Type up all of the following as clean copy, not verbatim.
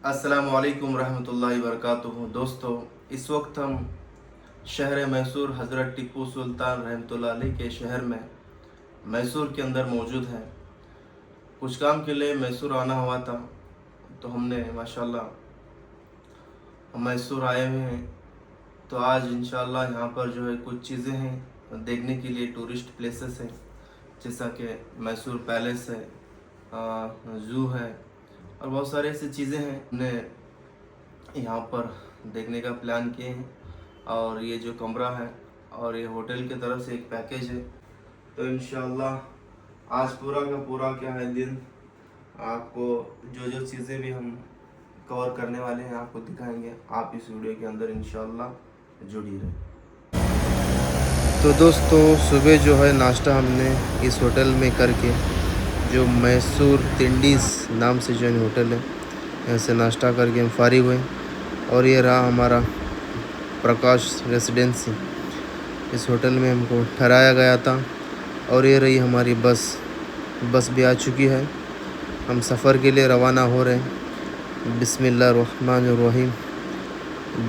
अस्सलामुअलैकुम रहमतुल्लाहि वबरकातुहू। दोस्तों, इस वक्त हम शहर मैसूर हज़रत टीपू सुल्तान रहमतुल्लाह अलैह के शहर में मैसूर के अंदर मौजूद हैं। कुछ काम के लिए मैसूर आना हुआ था, तो हमने माशाल्लाह मैसूर आए हुए हैं। तो आज इंशाल्लाह यहाँ पर जो है कुछ चीज़ें हैं देखने के लिए, टूरिस्ट प्लेसेस हैं, जैसा कि मैसूर पैलेस है, ज़ू है और बहुत सारी ऐसी चीज़ें हैं हमने यहाँ पर देखने का प्लान किए हैं। और ये जो कमरा है और ये होटल की तरफ से एक पैकेज है। तो इंशाल्लाह आज पूरा का पूरा क्या है दिन, आपको जो जो चीज़ें भी हम कवर करने वाले हैं आपको दिखाएंगे। आप इस वीडियो के अंदर इंशाल्लाह जुड़ी रहें। तो दोस्तों, सुबह जो है नाश्ता हमने इस होटल में करके, जो मैसूर तिंडीज़ नाम से जो होटल है, यहाँ से नाश्ता करके हम फारिग हुए। और ये रहा हमारा प्रकाश रेसिडेंसी। इस होटल में हमको ठहराया गया था। और ये रही हमारी बस भी आ चुकी है। हम सफ़र के लिए रवाना हो रहे हैं। बिस्मिल्लाहिर्रहमानिर्रहीम।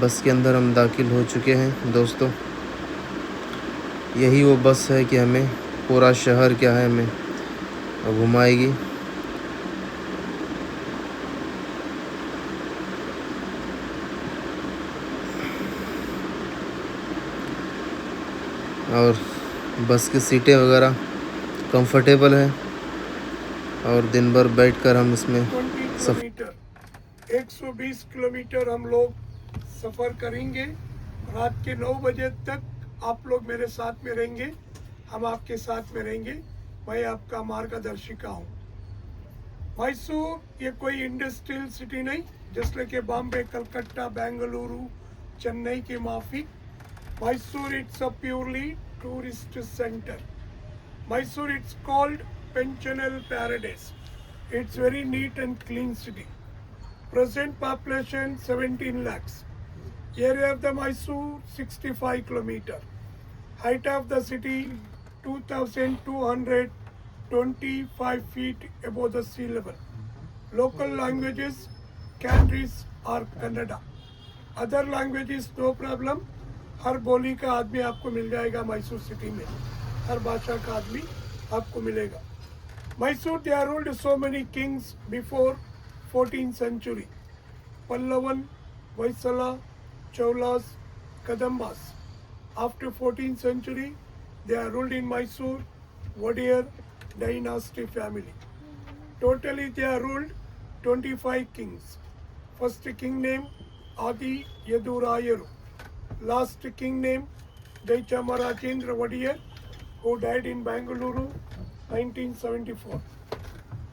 बस के अंदर हम दाखिल हो चुके हैं। दोस्तों, यही वो बस है कि हमें पूरा शहर क्या है हमें घुमाएगी। और बस की सीटें वगैरह कंफर्टेबल है और दिन भर बैठकर हम इसमें 20 किलोमीटर 120 किलोमीटर हम लोग सफ़र करेंगे। रात के 9 बजे तक आप लोग मेरे साथ में रहेंगे, हम आपके साथ में रहेंगे। मैं आपका मार्गदर्शिका हूँ। मैसूर ये कोई इंडस्ट्रियल सिटी नहीं, जैसे कि बॉम्बे, कलकत्ता, बेंगलुरु, चेन्नई की माफी। Mysore it's a purely tourist centre. Mysore, it's called pensional paradise. It's very neat and clean city. Present population 17 lakhs. Area of the Mysore 65 kilometer. Height of the city 2,225 feet above the sea level. Local languages Cantonese or Kannada. Other languages no problem. हर बोली का आदमी आपको मिल जाएगा Mysore city में, हर भाषा का आदमी आपको मिलेगा। Mysore they are ruled so many kings before 14th century. Pallavan, Vaisala, Cholas, Kadambas. After 14th century, they are ruled in Mysore, Wadiyar dynasty family. Totally they are ruled 25 kings. First king name Adi Yadurayaru. Last king name Jaichamarajendra Wadiyar, who died in Bengaluru 1974.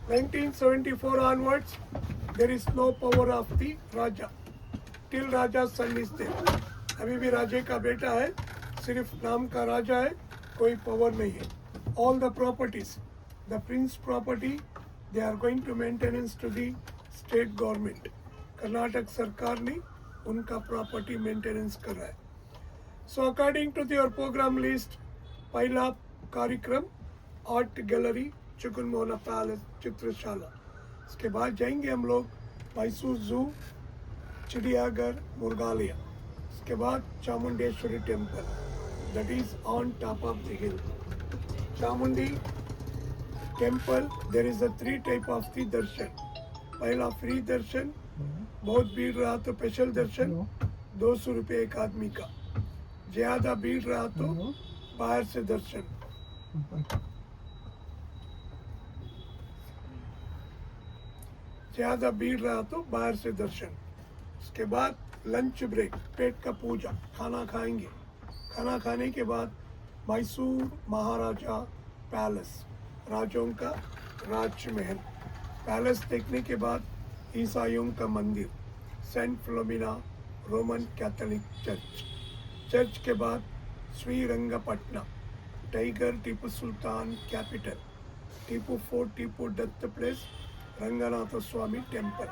1974 onwards, there is no power of the Raja. Till Raja's son is there. अभी भी राजे का बेटा है, सिर्फ नाम का राजा है, कोई पावर नहीं है. All the properties, the prince property, they are going to maintenance to the state government. Karnataka सरकार ने उनका प्रॉपर्टी मेंटेनेंस कर रहा है. So according to your program list, पहला कार्यक्रम आर्ट गैलरी चिकनमोना पैलेस चित्रशाला. इसके बाद जाएंगे हम लोग मैसूर जू, चिड़ियाघर, मुर्गालिया. इसके बाद Chamundeshwari temple, that is on top of the hill. Chamundi temple, there is a 3 type of the darshan. पहला फ्री दर्शन, बहुत भीड़ रहा तो स्पेशल दर्शन 200 रुपये एक आदमी का. ज्यादा भीड़ रहा तो बाहर से दर्शन. ज्यादा भीड़ रहा तो बाहर से दर्शन. उसके बाद लंच ब्रेक, पेट का पूजा, खाना खाएंगे. खाना खाने के बाद मैसूर महाराजा पैलेस, राजों का राजमहल. पैलेस देखने के बाद ईसाइयों का मंदिर, saint Philomena Roman Catholic church. Church के बाद Srirangapatnam, tiger Tipu Sultan capital, Tipu fort, Tipu death place, Ranganatha Swamy temple.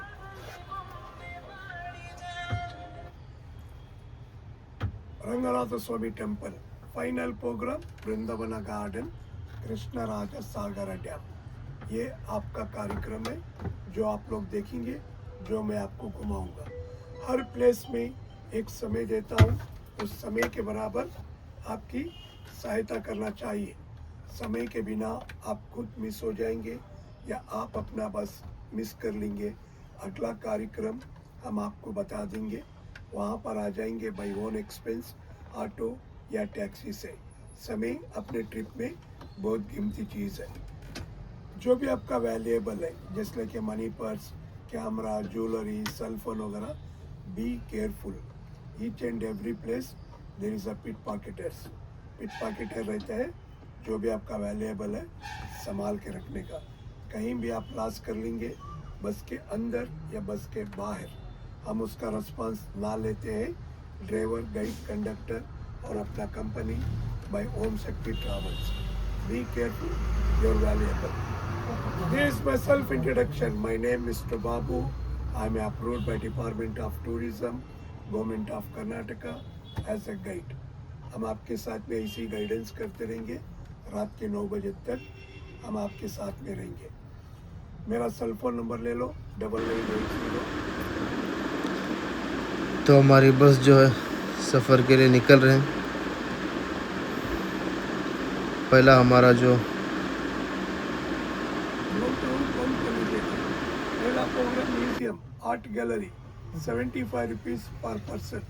Ranganatha Swamy temple. Final program Vrindavana garden, Krishnaraja Sagar dam. ये आपका कार्यक्रम है जो आप लोग देखेंगे. जो मैं आपको घुमाऊंगा। हर प्लेस में एक समय देता हूँ, उस समय के बराबर आपकी सहायता करना चाहिए। समय के बिना आप खुद मिस हो जाएंगे या आप अपना बस मिस कर लेंगे। अगला कार्यक्रम हम आपको बता देंगे, वहाँ पर आ जाएंगे बाई ओन एक्सपेंस, ऑटो या टैक्सी से। समय अपने ट्रिप में बहुत कीमती चीज़ है। जो भी आपका वैल्यूएबल है, जैसे कि money purse, camera, jewellery, cellphone वगैरह, be careful. Each and every place there is a pit pocketers. Pit pocketer रहता है, जो भी आपका वैल्यूएबल है संभाल के रखने का। कहीं भी आप लॉस कर लेंगे, बस के अंदर या बस के बाहर, हम उसका रिस्पांस ना लेते हैं। ड्राइवर, गाइड, कंडक्टर और अपना कंपनी बाय ओम शक्ति travels. Be careful, your valuable. This is my self-introduction. My name is Mr. Babu. I am approved by Department of Tourism, Government of Karnataka as a guide. हम आपके साथ में इसी guidance करते रहेंगे। रात के 9 बजे तक हम आपके साथ में रहेंगे। मेरा सेल फोन नंबर ले लो, 9980। तो हमारी बस जो है सफ़र के लिए निकल रहे हैं। पहला हमारा जो पहला program museum, art gallery, 75 rupees per person.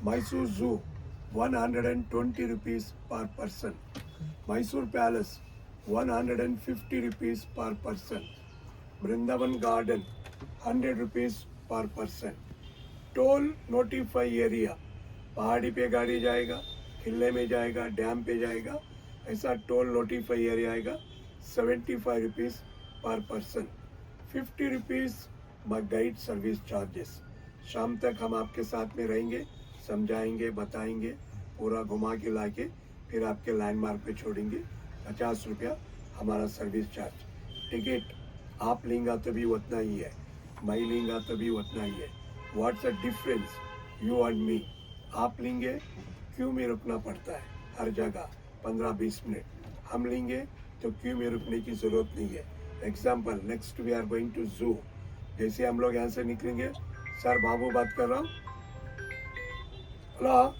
Mysore Zoo, 120 rupees per person. Mysore Palace, 150 rupees per person. Vrindavan Garden, 100 rupees per person. Toll notify area, पहाड़ी पे गाड़ी जाएगा, किले में जाएगा, डैम पे जाएगा, ऐसा टोल नोटिफाई एरिया आएगा, 75 रुपीज़ पर person. 50 rupees guide service charges. शाम तक हम आपके साथ में रहेंगे, समझाएंगे, बताएंगे, पूरा घुमा के ला के फिर आपके लैंडमार्क पे छोड़ेंगे। 50 रुपया हमारा सर्विस चार्ज। टिकट आप लेंगे तो भी उतना ही है, मैं लेंगा तो भी उतना ही है। What's the difference you and me? आप लेंगे क्यों में रुकना पड़ता है हर जगह 15-20 मिनट, हम लेंगे तो क्यों में रुकने की ज़रूरत नहीं है। Example, next we are going to zoo. जैसे हम लोग यहाँ से निकलेंगे, सर बाबू बात कर रहा हूँ, hello,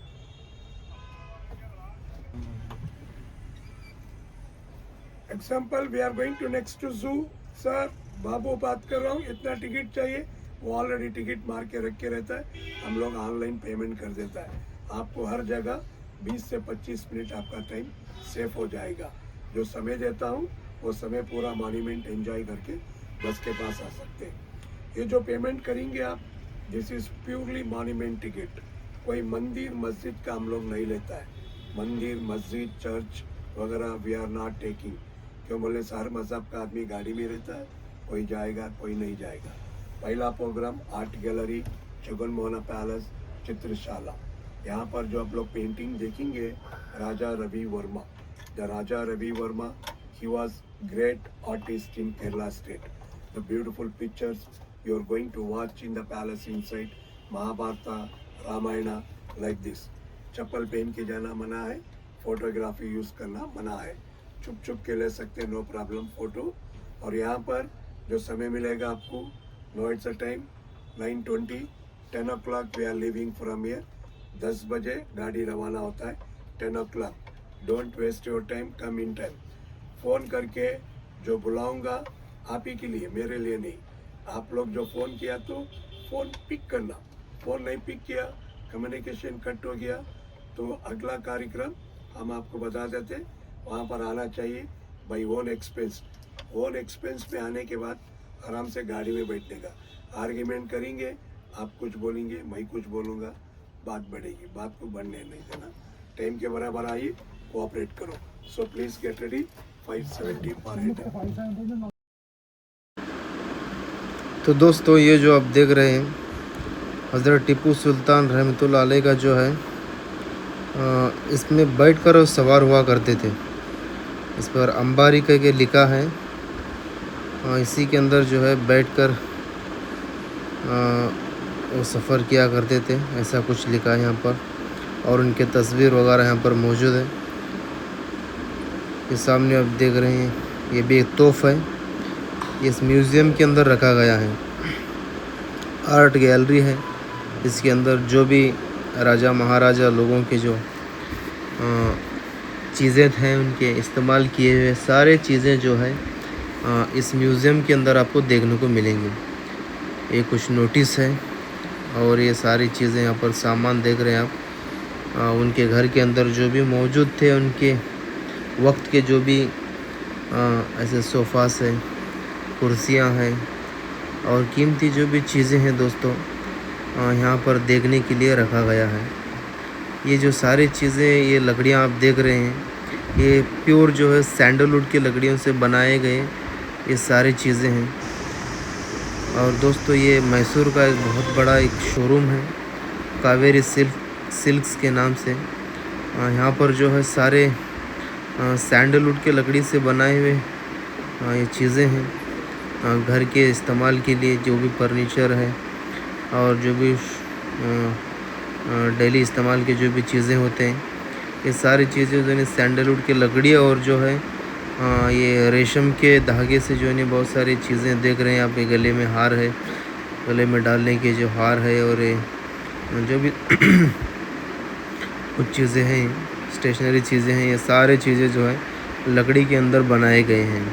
example we are going to next to zoo, sir बाबू बात कर रहा हूँ, इतना टिकट चाहिए। वो ऑलरेडी टिकट मार के रख के रहता है, हम लोग ऑनलाइन पेमेंट कर देता है। आपको हर जगह 20 से 25 मिनट आपका टाइम सेफ हो जाएगा। जो समय देता हूँ वो समय पूरा मॉन्यूमेंट एंजॉय करके बस के पास आ सकते हैं। ये जो पेमेंट करेंगे आप, this is purely monument ticket. कोई मंदिर मस्जिद का हम लोग नहीं लेता है। मंदिर, मस्जिद, चर्च वगैरह वी आर नॉट टेकिंग। क्यों बोले, हर मज़हब का आदमी गाड़ी में रहता है, कोई जाएगा कोई नहीं जाएगा। पहला program art gallery, Jagan Mohana palace, Chitrashala. यहाँ पर जो आप लोग पेंटिंग देखेंगे, Raja Ravi Varma, the Raja Ravi Varma, he was great artist in Kerala state. The beautiful pictures you are going to watch in the palace inside, Mahabharata, Ramayana, like this. चप्पल पहन के जाना मना है, फोटोग्राफी यूज करना मना है। छुप छुप के ले सकते, नो प्रॉब्लम फोटो। और यहाँ पर जो समय मिलेगा आपको, no it's a time 9:20, 10 o'clock we are living from here. 10 बजे गाड़ी रवाना होता है, 10 o'clock। Don't waste your time, come in time. Phone करके जो बुलाऊंगा आप ही के लिए, मेरे लिए नहीं। आप लोग जो फ़ोन किया तो फ़ोन पिक करना, फ़ोन नहीं पिक किया, कम्युनिकेशन कट हो गया, तो अगला कार्यक्रम हम आपको बता देते। वहाँ पर आना चाहिए by own expense. Own expense में आने के बाद आराम से गाड़ी में बैठने का। आर्ग्यूमेंट करेंगे, आप कुछ बोलेंगे, मैं कुछ बोलूँगा, बात बढ़ेगी। बात को बढ़ने नहीं देना। टाइम के बराबर आइए, कोऑपरेट करो। So please get ready. 570 पर हेड। तो दोस्तों, ये जो आप देख रहे हैं हज़रत टीपू सुल्तान रहमतुल्लाह अलैह का जो है, इसमें बैठकर वो सवार हुआ करते थे। इस पर अंबारी करके लिखा है। इसी के अंदर जो है बैठकर वो सफ़र किया करते थे, ऐसा कुछ लिखा है यहाँ पर। और उनके तस्वीर वगैरह यहाँ पर मौजूद है। ये सामने आप देख रहे हैं, ये भी एक तोहफ़ा है, इस म्यूज़ियम के अंदर रखा गया है। आर्ट गैलरी है। इसके अंदर जो भी राजा महाराजा लोगों के जो चीज़ें थे उनके इस्तेमाल किए हुए सारे चीज़ें जो है इस म्यूज़ियम के अंदर आपको देखने को मिलेंगी। ये कुछ नोटिस है और ये सारी चीज़ें यहाँ पर सामान देख रहे हैं आप। उनके घर के अंदर जो भी मौजूद थे उनके वक्त के जो भी ऐसे सोफ़ास है, कुर्सियाँ हैं और कीमती जो भी चीज़ें हैं दोस्तों यहाँ पर देखने के लिए रखा गया है। ये जो सारी चीज़ें ये लकड़ियाँ आप देख रहे हैं ये प्योर जो है सैंडलवुड की लकड़ियों से बनाए गए ये सारी चीज़ें हैं। और दोस्तों ये मैसूर का एक बहुत बड़ा एक शोरूम है कावेरी सिल्क्स के नाम से। यहाँ पर जो है सारे सैंडलवुड के लकड़ी से बनाए हुए ये चीज़ें हैं घर के इस्तेमाल के लिए। जो भी फर्नीचर है और जो भी डेली इस्तेमाल के जो भी चीज़ें होते हैं ये सारी चीज़ें जो है सैंडलवुड की लकड़ी और जो है ये रेशम के धागे से जो है बहुत सारी चीज़ें देख रहे हैं आप। ये गले में हार है, गले में डालने के जो हार है और ये जो भी कुछ चीज़ें हैं स्टेशनरी चीज़ें हैं ये सारी चीज़ें जो है लकड़ी के अंदर बनाए गए हैं।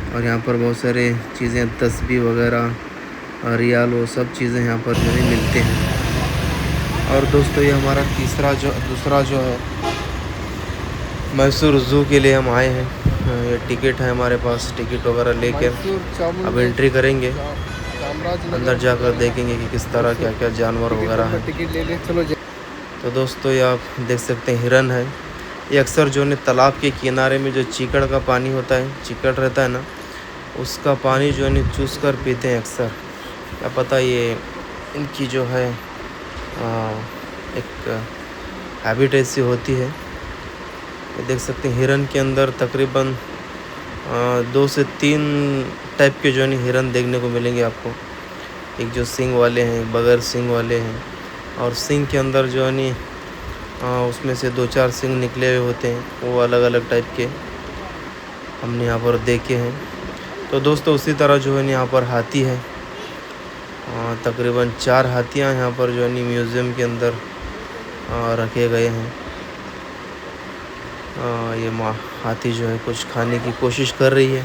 और यहाँ पर बहुत सारे चीज़ें तस्बीह वगैरह रियाल वो सब चीज़ें यहाँ पर जो है मिलते हैं। और दोस्तों ये हमारा दूसरा जो है मैसूर ज़ू के लिए हम आए हैं। ये टिकट है हमारे पास, टिकट वगैरह लेकर अब एंट्री करेंगे, अंदर जाकर देखेंगे कि किस तरह क्या क्या जानवर वगैरह हैं। टिकट ले ले चलो। तो दोस्तों ये आप देख सकते हैं हिरन है। ये अक्सर जो है तालाब के किनारे में जो चीकड़ का पानी होता है, चीकड़ रहता है ना, उसका पानी जो है चूस कर पीते हैं अक्सर। क्या पता ये इनकी जो है एक हैबिट ऐसी होती है। ये देख सकते हैं हिरन के अंदर तकरीबन 2 से 3 टाइप के जो है हिरन देखने को मिलेंगे आपको। एक जो सींग वाले हैं, बगैर सींग वाले हैं, और सींग के अंदर जो है उसमें से 2-4 सींग निकले हुए होते हैं, वो अलग अलग टाइप के हमने यहाँ पर देखे हैं। तो दोस्तों उसी तरह जो है यहाँ पर हाथी है। तकरीबन 4 हाथियाँ यहाँ पर जो है म्यूज़ियम के अंदर रखे गए हैं। ये हाथी जो है कुछ खाने की कोशिश कर रही है।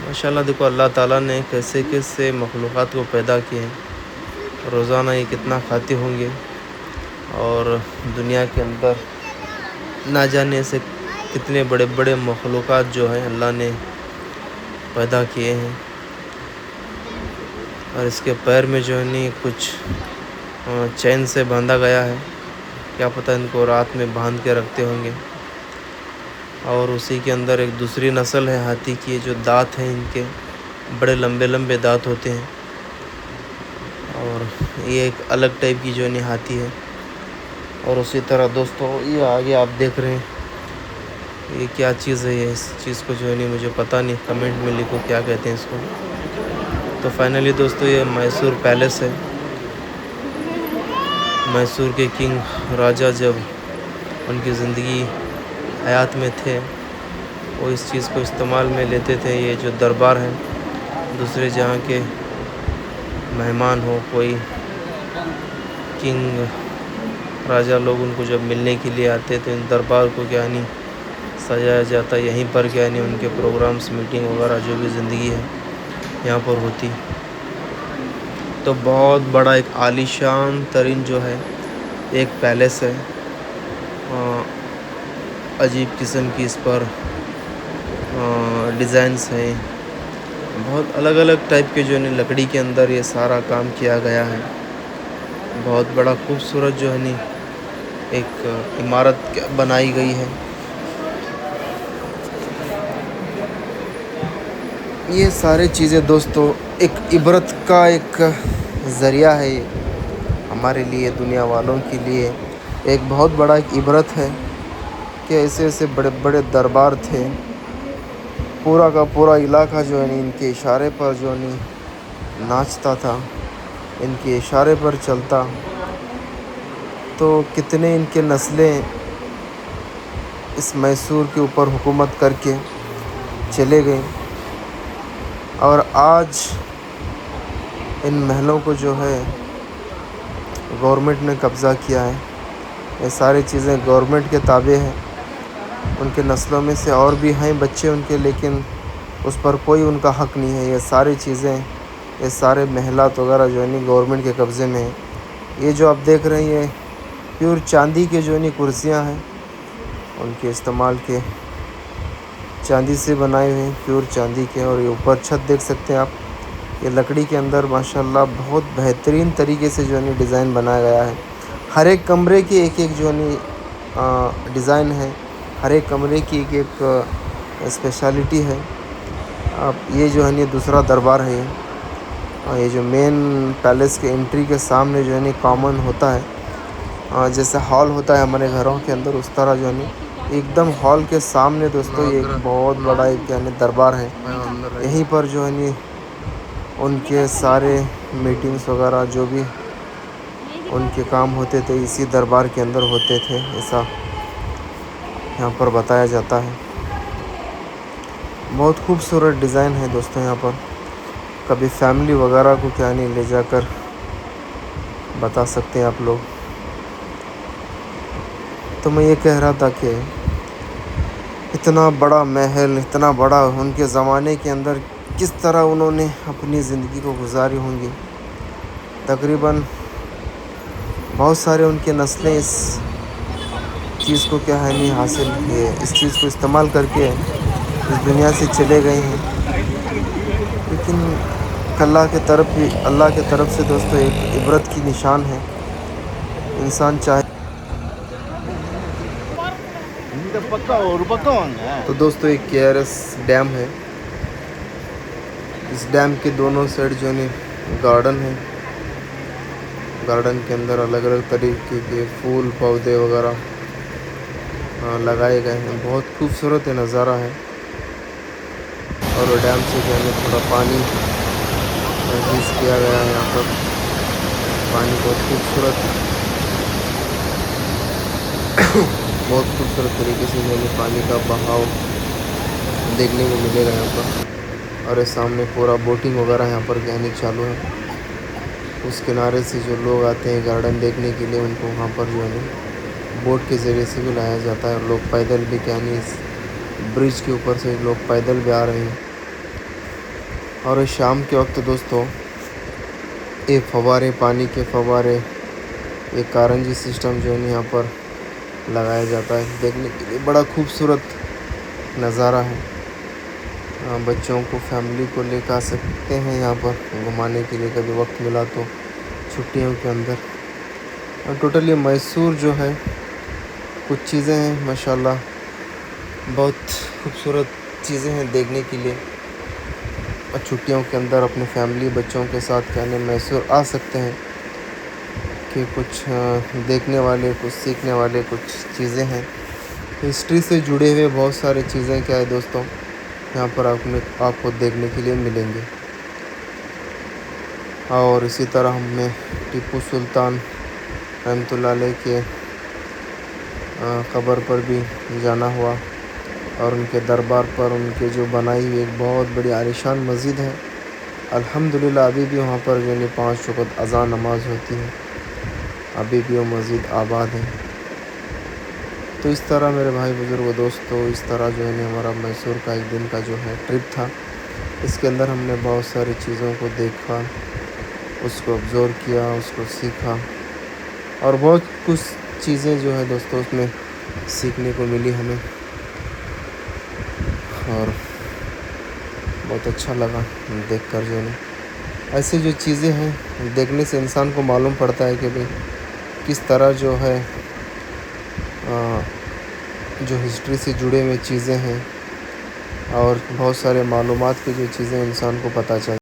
माशाल्लाह देखो अल्लाह ताला ने कैसे कैसे मखलूक़ात को पैदा किए हैं। रोज़ाना ये कितना खाते होंगे और दुनिया के अंदर ना जाने से कितने बड़े बड़े मखलूक़ात जो हैं अल्लाह ने पैदा किए हैं। और इसके पैर में जो है कुछ चैन से बांधा गया है। क्या पता इनको रात में बांध के रखते होंगे। और उसी के अंदर एक दूसरी नस्ल है हाथी की, जो दांत हैं इनके बड़े लंबे लंबे दांत होते हैं। और ये एक अलग टाइप की जो है हाथी है। और उसी तरह दोस्तों ये आगे आप देख रहे हैं ये क्या चीज़ है। ये इस चीज़ को जो है मुझे पता नहीं, कमेंट में लिखो क्या कहते हैं इसको। तो फाइनली दोस्तों ये मैसूर पैलेस है। मैसूर के किंग राजा जब उनकी ज़िंदगी हयात में थे वो इस चीज़ को इस्तेमाल में लेते थे। ये जो दरबार है, दूसरे जहाँ के मेहमान हो, कोई किंग राजा लोग उनको जब मिलने के लिए आते तो इन दरबार को क्या नहीं सजाया जाता। यहीं पर क्या नहीं उनके प्रोग्राम्स, मीटिंग वगैरह जो भी ज़िंदगी है यहाँ पर होती। तो बहुत बड़ा एक आलीशान तरीन जो है एक पैलेस है। अजीब किस्म की इस पर डिज़ाइंस हैं। बहुत अलग अलग टाइप के जो है लकड़ी के अंदर ये सारा काम किया गया है। बहुत बड़ा खूबसूरत जो है एक इमारत बनाई गई है। ये सारी चीज़ें दोस्तों एक इबरत का एक ज़रिया है हमारे लिए, दुनिया वालों के लिए एक बहुत बड़ा एक इबरत है कि ऐसे ऐसे बड़े बड़े दरबार थे। पूरा का पूरा इलाका जो है इनके इशारे पर जो है नाचता था, इनके इशारे पर चलता। तो कितने इनके नस्लें इस मैसूर के ऊपर हुकूमत करके चले गए। और आज इन महलों को जो है गवर्नमेंट ने कब्ज़ा किया है। ये सारी चीज़ें गवर्नमेंट के ताबे हैं। उनके नस्लों में से और भी हैं बच्चे उनके, लेकिन उस पर कोई उनका हक़ नहीं है। ये सारी चीज़ें, ये सारे महलात वगैरह जो है नहीं गवर्नमेंट के कब्ज़े में है। ये जो आप देख रहे हैं ये प्योर चांदी के जो नहीं कुर्सियाँ हैं, उनके इस्तेमाल के चांदी से बनाए हुए हैं, प्योर चांदी के। और ये ऊपर छत देख सकते हैं आप, ये लकड़ी के अंदर माशाल्लाह बहुत बेहतरीन तरीके से जो है डिज़ाइन बनाया गया है। हर एक कमरे की एक एक जो है डिज़ाइन है, हर एक कमरे की एक एक स्पेशलिटी है। अब ये जो है दूसरा दरबार है। और ये जो मेन पैलेस के एंट्री के सामने जो है कॉमन होता है, जैसे हॉल होता है हमारे घरों के अंदर, उस तरह जो है एकदम हॉल के सामने दोस्तों ये एक बहुत बड़ा एक यानी दरबार है। यहीं पर जो है उनके सारे मीटिंग्स वगैरह जो भी उनके काम होते थे इसी दरबार के अंदर होते थे, ऐसा यहाँ पर बताया जाता है। बहुत खूबसूरत डिज़ाइन है दोस्तों यहाँ पर। कभी फैमिली वगैरह को क्या नहीं ले जाकर बता सकते हैं आप लोग। तो मैं ये कह रहा था कि इतना बड़ा महल, इतना बड़ा उनके ज़माने के अंदर किस तरह उन्होंने अपनी ज़िंदगी को गुजारी होंगी। तकरीबन बहुत सारे उनके नस्लें इस चीज़ को क्या है नहीं हासिल किए, इस चीज़ को इस्तेमाल करके इस दुनिया से चले गए हैं। लेकिन अल्लाह के तरफ से दोस्तों एक इबरत की निशान है। इंसान चाहे तो दोस्तों एक KRS डैम है। इस डैम के दोनों साइड जो है गार्डन है। गार्डन के अंदर अलग अलग तरीके के फूल पौधे वगैरह लगाए गए हैं। बहुत खूबसूरत नज़ारा है। और डैम से जो है थोड़ा पानी रिलीज़ किया गया है। यहाँ पर पानी बहुत खूबसूरत तरीके से जो है पानी का बहाव देखने को मिलेगा यहाँ पर। और इस सामने पूरा बोटिंग वगैरह यहाँ पर कहने चालू है। उस किनारे से जो लोग आते हैं गार्डन देखने के लिए, उनको वहाँ पर जो है बोट के ज़रिए से भी लाया जाता है। और लोग पैदल भी क्या नहीं, इस ब्रिज के ऊपर से लोग पैदल भी आ रहे हैं। और शाम के वक्त दोस्तों ये फव्वारे, पानी के फव्वारे, ये कारंजी सिस्टम जो है यहाँ पर लगाया जाता है। देखने के लिए बड़ा खूबसूरत नज़ारा है। बच्चों को, फैमिली को लेकर आ सकते हैं यहाँ पर घुमाने के लिए कभी वक्त मिला तो छुट्टियों के अंदर। और टोटली मैसूर जो है कुछ चीज़ें हैं माशाल्लाह, बहुत खूबसूरत चीज़ें हैं देखने के लिए। और छुट्टियों के अंदर अपने फैमिली बच्चों के साथ कहने मैसूर आ सकते हैं कि कुछ देखने वाले, कुछ सीखने वाले कुछ चीज़ें हैं। हिस्ट्री से जुड़े हुए बहुत सारी चीज़ें क्या है दोस्तों यहाँ पर आपको देखने के लिए मिलेंगे। और इसी तरह हमने टीपू सुल्तान रहमतुल्लाह अलैह के कब्र पर भी जाना हुआ। और उनके दरबार पर उनके जो बनाई हुई एक बहुत बड़ी आलीशान मस्जिद है। अल्हम्दुलिल्लाह अभी भी वहाँ पर जो 5 वक़्त अज़ान नमाज होती है, अभी भी वो मस्जिद आबाद है। तो इस तरह मेरे भाई बुज़ुर्ग दोस्तों, इस तरह जो है हमारा मैसूर का एक दिन का जो है ट्रिप था। इसके अंदर हमने बहुत सारी चीज़ों को देखा, उसको ऑब्ज़र्व किया, उसको सीखा। और बहुत कुछ चीज़ें जो है दोस्तों उसमें सीखने को मिली हमें। और बहुत अच्छा लगा देखकर जो है ऐसे जो चीज़ें हैं देखने से इंसान को मालूम पड़ता है कि भाई किस तरह जो है जो हिस्ट्री से जुड़े हुए चीज़ें हैं। और बहुत सारे मालूमात की जो चीज़ें इंसान को पता चल